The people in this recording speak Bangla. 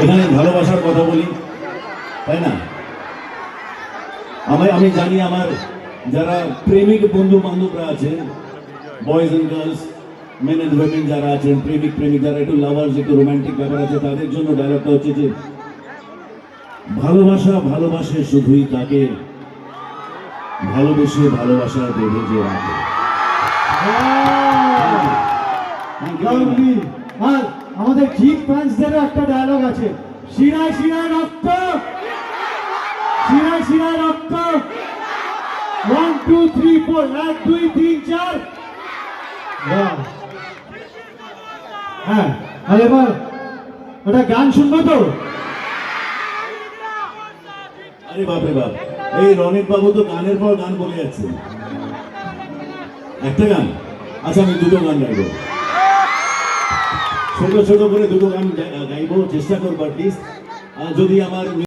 এখানে ভালোবাসার কথা বলি, তাই না? আমি জানি আমার যারা প্রেমিক বন্ধু বান্ধবরা আছে, boys and girls, men and women যারা আছেন, প্রেমিক প্রেমিক যারা একটু লাভার্স, একটু রোমান্টিক ব্যাপার আছে, তাদের জন্য ডায়লগটা হচ্ছে যে ভালোবাসা ভালোবাসে শুধুই তাকে, ভালোবেসে ভালোবাসায় বেঁধে যে রাখে। আর আমাদের জিপ ফ্যান্সদেরও একটা ডায়লগ আছে, শিরায় শিরায় রক্ত, শিরায় শিরায় রক্ত, 1 2 3 4, 1 2 3 4। হ্যাঁ, আর এবার ওটা গান শুনবো তো? আরে বাপরে বাপ, এই রনিত বাবু তো গানের পর গান বলে যাচ্ছে। একটা গান, আচ্ছা আমি দুটো গান গাইবো, ছোট ছোট করে দুটো গান গাইবো, চেষ্টা করবো অ্যাটলিস্ট। যদি আমার